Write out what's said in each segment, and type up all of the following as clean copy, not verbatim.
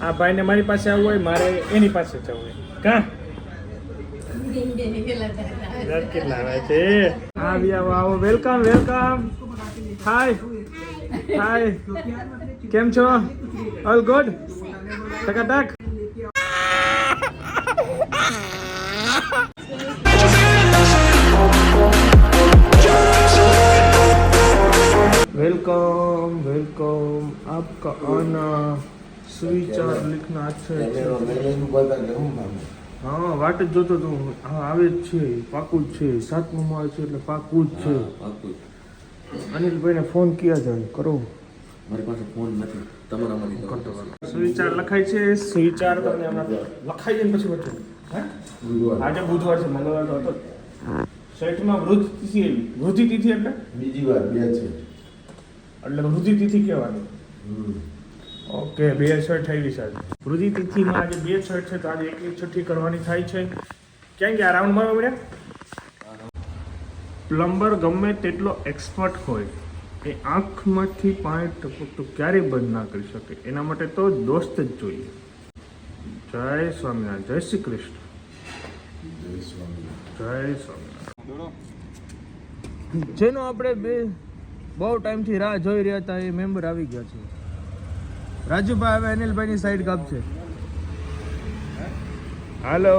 આ ભાઈને મારી પાસે આવવું હોય, મારે એની પાસે જવું હોય. કા કેટલા આવે છે? આવો વેલકમ વેલકમ. હાય હાય, કેમ છો? All good? ટકાટક. वेलकम वेलकम, आपका आना सुविचार लिखना अच्छा है. हाँ वाट જ જોતો તો. હા આવે જ છે, પાકું જ છે. 7મો માળ છે એટલે પાકું જ છે. અનિલભાઈને ફોન કિયા જાય કરો. મારી પાસે ફોન નથી, તમારામાંથી કરતો સુવિચાર લખાય છે. સુવિચાર તમને હમણાં લખાઈ જાય પછી વચ્ચે. હે આજે બુધવાર છે, મંગળવાર તો હતો. શેઠમાં વૃદ્ધ તિથિ એવી. વૃદ્ધિ તિથિ એટલે બીજી વાર બે છે એટલે વૃદ્ધિ તિથિ કહેવાની. ઓકે, 2/6 સાહેબ. વૃદ્ધિ તિથિમાં આજે 2/6 છે, તો આજે 1/6 કરવાની થાય છે. ક્યાં ગયા રાઉન્ડ મારવા મળ્યા? પ્લમ્બર ગમે તેટલો એક્સપર્ટ હોય, એ આંખમાંથી પાણી ટપકતું ક્યારેય બંધ ના કરી શકે. એના માટે તો દોસ્ત જ જોઈએ. જય સ્વામિનારાયણ. જય શ્રી કૃષ્ણ. જય સ્વામિનારાયણ. જેનો આપણે બહુ ટાઈમથી રાહ જોઈ રહ્યા હતા, એ મેમ્બર આવી ગયા છે. રાજુભાઈ હવે અનિલભાઈની સાઈડ કાપશે. હાલો,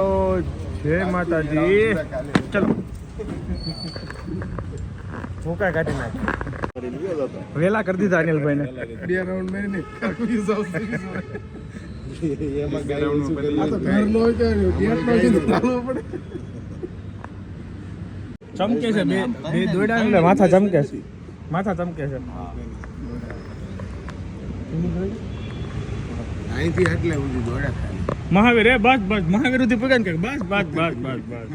જય માતાજી. ચલો હું કાંઈ કાઢી નાખ વેલા કરી દીધા અનિલભાઈને. 2 રાઉન્ડ મેરીને ચમકે છે. બે દોડા એટલે માથા ચમકે છે. માથા ચમકે છે. અહીંથી એટલે ઊંધી દોડા ખાલી મહાવીર બસ બસ મહાવીર સુધી પગાન કે બસ બસ બસ બસ બસ.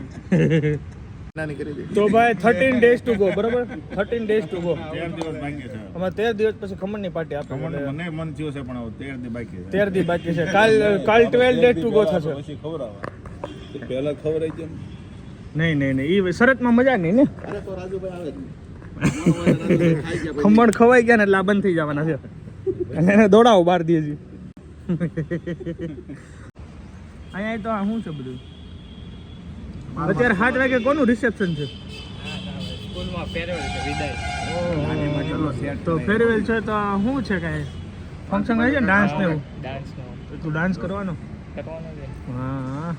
તો ભાઈ 13 days to go. બરાબર, 13 days to go. 13 દિવસ બાકી છે. અમારે 13 દિવસ પછી ખમણની પાર્ટી આપે. મને મન થયું છે પણ 13 દી બાકી છે. 13 દી બાકી છે. કાલ 12 days to go થશે. પછી ખવડાવવા પહેલા ખવડાવી કેમ? નહીં એ શરતમાં મજા નહીં ને. અરે તો રાજુભાઈ આવે ખમણ ખવાઈ ગયા ને એટલે આ બંધ થઈ જવાના છે. અને એને દોડાવો બહાર દે છે. અહીંયા તો શું છે બધું? અત્યારે 7 વાગે કોનું રિસેપ્શન છે? સ્કૂલમાં ફેરવેલ છે, વિદાય. તો ફેરવેલ છે તો શું છે કાંઈ ફંક્શન હોય છે ને ડાન્સ ને એવું? ડાન્સનો તો તું ડાન્સ કરવાનો? કરવાનો છે. હા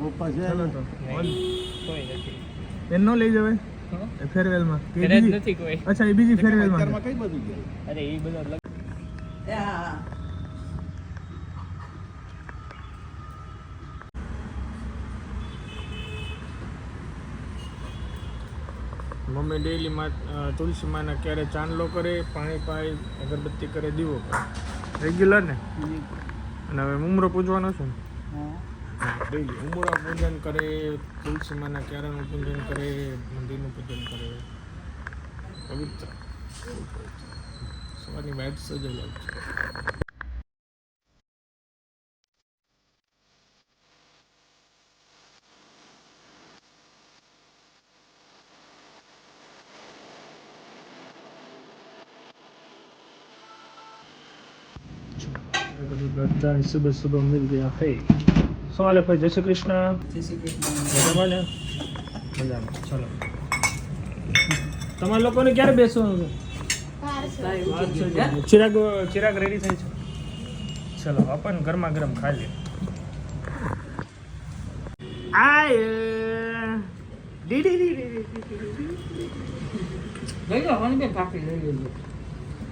પપ્પા છે ચાલો તો કોઈ નથી. એને ન લઈ જવાય ફેરવેલમાં? કે ઘરે જ બીજી? નથી કોઈ. અચ્છા, એ બીજી ફેરવેલમાં. કઈ બાજુ ગયા? અરે એ બધા મમ્મી ડેઈલી તુલસી માના ક્યારે ચાંદલો કરે, પાણી પાય, અગરબત્તી કરે, દીવો કરે. રેગ્યુલર ને. અને હવે ઉમરો પૂજવાનો છે ને? ડેઈલી ઉમરા પૂજન કરે, તુલસી માના ક્યારાનું પૂજન કરે, મંદિરનું પૂજન કરે. પવિત્ર સવારની વાઇટ સજેલો છે. सुबह सुबह मिल गया है. सवाल है जय श्री कृष्ण. જય શ્રી કૃષ્ણ. મજામાં? ચલો તમારા લોકોને ક્યારે બેસવાનું છે? ચિરાગ રેડી થાય છે. ચલો अपन ગરમા ગરમ ખાઈ લે.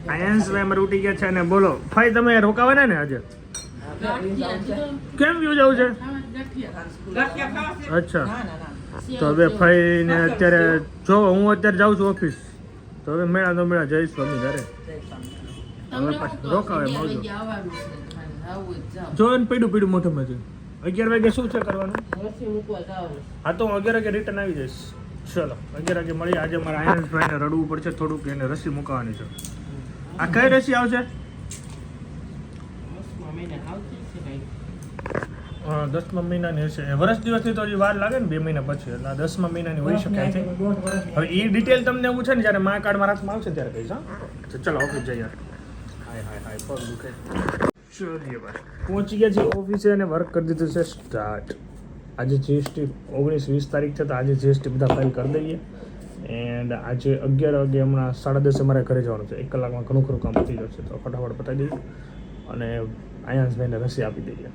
આયન્સભાઈ અમારે ઉઠી ગયા છે અને બોલો ભાઈ તમે રોકાવાના ને આજે? કેમ વ્યૂ જવું છે? અચ્છા, તો હવે ભાઈ ને અત્યારે જો હું અત્યારે જાઉં છું ઓફિસ, તો હવે મેળા તો મેળા જઈશ સ્વામી ઘરે. હવે પાછું રોકાવે મોજો જો ને પીડું મોઢામાં છે. 11 વાગે શું છે કરવાનું? હા તો હું 11 વાગે રિટર્ન આવી જઈશ. ચલો 11 વાગે મળીએ. આજે મારા આયન્સભાઈને રડવું પડશે થોડુંક, એને રસી મૂકવાની છે. આ કઈ રસી આવશે? 10મા મહિનાની હશે. વર્ષ દિવસની તો હજી વાર લાગે ને, 2 મહિના પછી. એટલે 10મા મહિનાની હોઈ શકે છે. હવે એ ડિટેલ તમને એવું છે ને જ્યારે મા કાર્ડ મારા હાથમાં આવશે ત્યારે કહીશ. હા ચલો ઓફિસ જઈએ. હાય પગ દુખે. ચલીએ ભાઈ પહોંચી ગયા છીએ ઓફિસે અને વર્ક કરી દીધું છે સ્ટાર્ટ. આજે જીએસટી 19-20 તારીખ છે તો આજે જીએસટી બધા ફાઇલ કરી દઈએ. એન્ડ આજે 11 વાગે હમણાં 10:30 અમારે ઘરે જવાનું છે. 1 કલાકમાં ઘણું ખરું કામ થઈ જશે તો ફટાફટ પતાવી દઈએ અને આયાંશભાઈને રસી આપી દઈએ.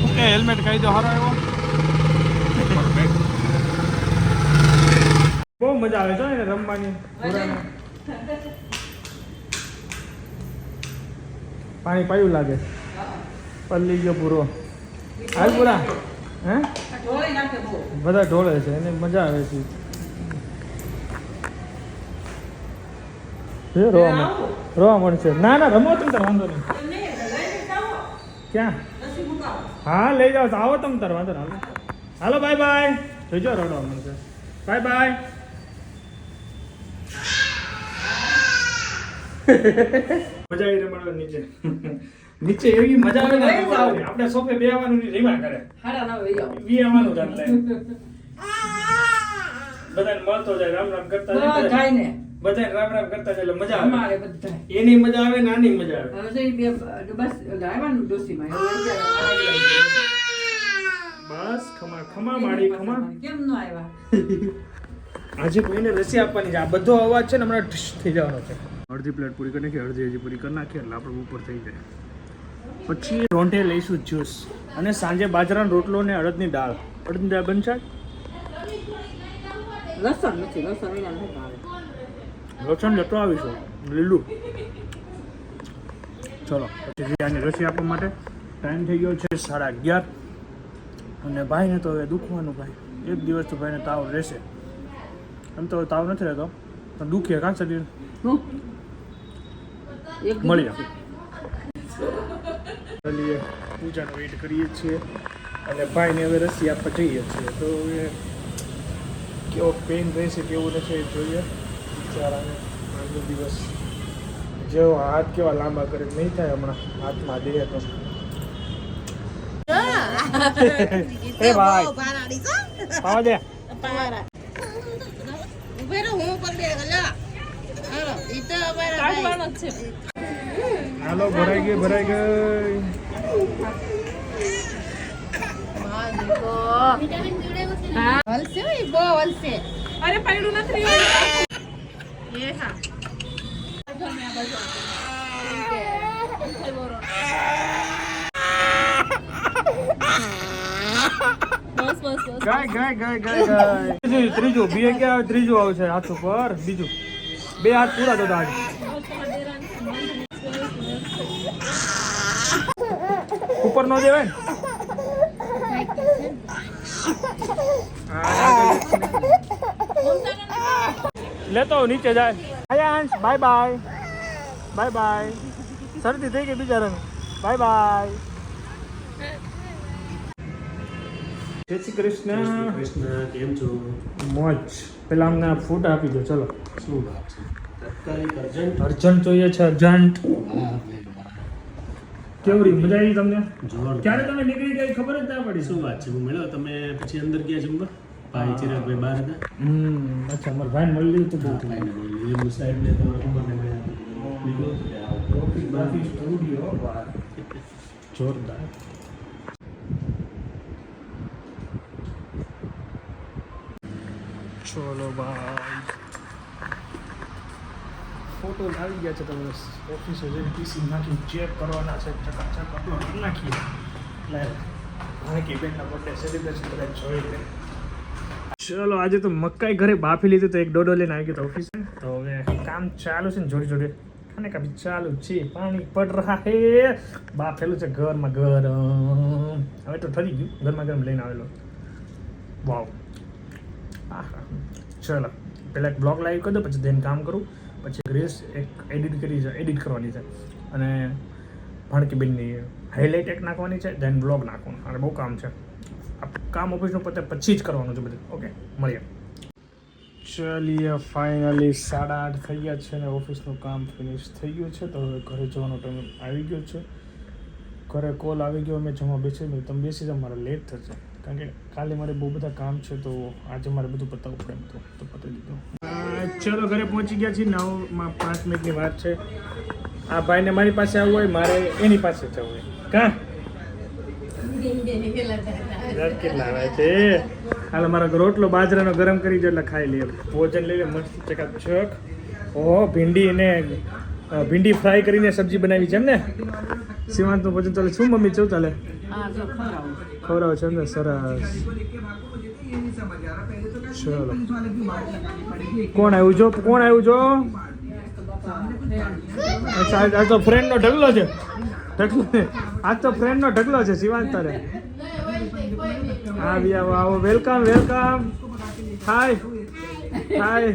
ઓકે હેલ્મેટ કહી દો સારો આવ્યો. બહુ મજા આવે છે ને રમવાની. પાણી પાયું લાગે પલ્લી ગયો પૂરો. હાલ પૂરા હે બધા ઢોળે છે એને મજા આવે છે. રોવા મળશે. ના ના રમો તમે તાર વાંધો નહીં. ક્યાં? હા લઈ જાઓ તો આવો તમે તાર વાંધો નહીં. હાલો બાય બાય. જોજો રડવા મળશે. Bye bye. મજા આવી રમવા નીચે. નીચે એવી મજા આવે ને આપણે સોફે બેહવાનું ની રીમા કરે. વી આવવાનું જ એટલે બધાને મળતો જાય રામ રામ કરતા જાય ને બધાને રામ રામ કરતા જાય એટલે મજા આવે. એની મજા આવે ને આની મજા આવે. બસ ખમા ખમા માડી ખમા. કેમ નો આવ્યા? આજે કોઈને રસી આપવાની છે. આ બધો અવાજ છે ને હમણાં ઠીશ થઈ જવાનો છે. અડધી પ્લેટ પૂરી કરી નાખી, અડધી હજી પૂરી કરી નાખીએ એટલે આપણે ઉપર થઈ જાય. પછી રોંઢે લઈશું જ્યુસ અને સાંજે બાજરાનો રોટલો ને અડદની દાળ. અડદની દાળ બનશે. લસણ નથી, લસણ વિના નથી ભાવે. લસણ લેતો આવીશું લીલું. ચલો પછી આની રસી આપવા માટે ટાઈમ થઈ ગયો છે 11:30 અને ભાઈને તો હવે દુખવાનું. ભાઈ એક દિવસ તો ભાઈને તાવ રહેશે. એમ તો તાવ નથી રહેતો પણ દુખીએ કાં શરીર. મળીએ ચલીએ પૂજાનો વેઇટ કરીએ છીએ અને ભાઈને હવે રસી આપવા જઈએ છીએ. તો હવે કેવો પેઇન રહેશે કેવું રહેશે એ જોઈએ. બિચારાને આજનો દિવસ જેવો હાથ કેવા લાંબા કરે નહીં થાય હમણાં હાથમાં દે તો. એ ભાઈ પાવા દે. હાલો ભરાઈ ગઈ ભરાઈ ગઈ. અરે પડ્યું નથી. ત્રીજું બે ક્યાં આવે? ત્રીજું આવશે હાથ ઉપર. બીજું 2 હાથ પૂરા તો આજ ઉપર નો દેવાય ને લેતો નીચે જાય. આયાંશ બાય બાય બાય બાય. શરદી થઈ ગઈ બિચારાને. Bye bye. જય શ્રી કૃષ્ણ. કેમ છો? મોજ. પેલા અમને ફૂડ આપી દો. ચલો શું વાત છે? તત્કાલિક અર્જન્ટ. અર્જન્ટ જોઈએ છે અર્જન્ટ. કેવડી મજા આવી તમને? જોરદાર. ક્યારે તમે નીકળી ગયા ખબર જ ના પડી. શું વાત છે? હું મળ્યો તમે પછી અંદર ગયા જમવા? ભાઈ ચિરાગભાઈ બહાર હતા. અચ્છા અમારા ભાઈ મળી લીધું તો બહુ ભાઈને મળ્યું. લીંબુ સાહેબને તમારા કુમારને મળ્યા. બાકી સ્ટુડિયો બહાર જોરદાર. ચલો ભાઈ ફોટો આવી ગયા છે. તમે ઓફિસે જઈને પીસી નાખી ચેક કરવાના છે. ચકાચક અપલોડ કરી નાખીએ એટલે ભાણકી બેનના બર્થડે સેલિબ્રેશન બધા જોઈ લે. ચલો આજે તો મકાઈ ઘરે બાફી લીધું તો 1 ડોડો લઈને આવી ગયો ઓફિસે. તો હવે કામ ચાલુ છે ને જોડે જોડે અને કામ ચાલુ છે. પાણી પડ રહા હે. બાફેલું છે ઘરમાં ગરમ. હવે તો ઠરી ગયું. ગરમા ગરમ લઈને આવેલો. વાવ. ચલો પહેલાં એક બ્લોગ લાઈવ કરી દો પછી ધ્યાન કામ કરું. પછી રીલ્સ એક એડિટ કરવાની છે અને ભાણકીબેનની હાઇલાઇટ એક નાખવાની છે. ધેન બ્લોગ નાખવાનું. અને બહુ કામ છે. આ કામ ઓફિસનું પતે પછી જ કરવાનું છે બધું. ઓકે મળીએ. ચલીએ ફાઇનલી 8:30 થઈ ગયા છે અને ઓફિસનું કામ ફિનિશ થઈ ગયું છે. તો હવે ઘરે જવાનો ટાઈમ આવી ગયો છે. ઘરે કોલ આવી ગયો. મેં જમવા બેસી નહીં. તમે બેસી જાઓ મારે લેટ થશે કારણ કે કાલે મારે બહુ બધા કામ છે તો આજે મારે બધું પતાવવું પડે એમ તો પતાવી દીધું. ચલો ઘરે પહોંચી ગયા છીએ. 9 માં 5 મિનિટની વાત છે. આ ભાઈને મારી પાસે આવવું હોય, મારે એની પાસે જવું હોય. કાં કેટલા આવે છે? હાલ મારા રોટલો બાજરાનો ગરમ કરી દો એટલે ખાઈ લઈએ. ભોજન લઈ લે મસ્ત ચકાચક. ઓહો, ભીંડી ફ્રાય કરીને સબ્જી બનાવી છે એમ ને? શિવાંતનું ભોજન ચાલે. શું મમ્મી ચેવું ચાલે? ખવડાવો છે ને? સરસ. ચલો, કોણ આવ્યું જો? અચ્છા, આ તો ફ્રેન્ડનો ઢગલો છે. આજ તો ફ્રેન્ડનો ઢગલો છે શિવાંત તારે. આવો. વેલકમ. હાય.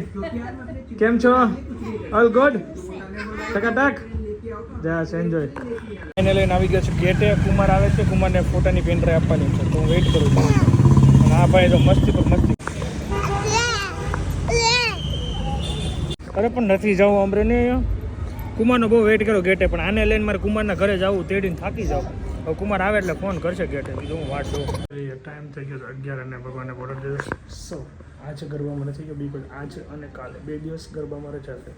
કેમ છો? All good? ટકાટક. Just enjoy. એને લઈને આવી ગયો છે ગેટે. કુમાર આવે છે. કુમારને ફોટાની પેન ડ્રાઈવ આપવાની છે, તો હું વેઇટ કરું છું. અને આ ભાઈ તો મસ્તી પર મસ્તી. અરે પણ નથી જવું અમરે ને. કુમારનો બહુ વેઇટ કર્યો ગેટે, પણ આને લઈને મારે કુમારના ઘરે જવું, તેડીને થાકી જાઉં. હવે કુમાર આવે એટલે ફોન કરશે ગેટે. બીજું હું વાટ જોઉં. ટાઈમ થઈ ગયો 11 અને ભગવાનને ઓર્ડર દીધો. આજે ગરબામાં નથી ગયો બિકોઝ આજે અને કાલે 2 દિવસ ગરબામાં રજા છે.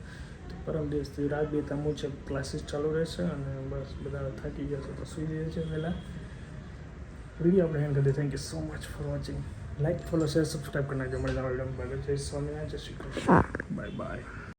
પરમ દિવસથી રાત 2 મુજબ ક્લાસીસ ચાલુ રહેશે અને બસ બધા થાકી ગયા છે તો સુઈ જઈએ છીએ પહેલાં. વિડીયો આપણે હેન્ડ કરી દઈએ. Thank you so much for watching. Like, follow, share, subscribe કરી નાખજો. મળે જય સ્વામિનારાયણ, જય શ્રી કૃષ્ણ. બાય.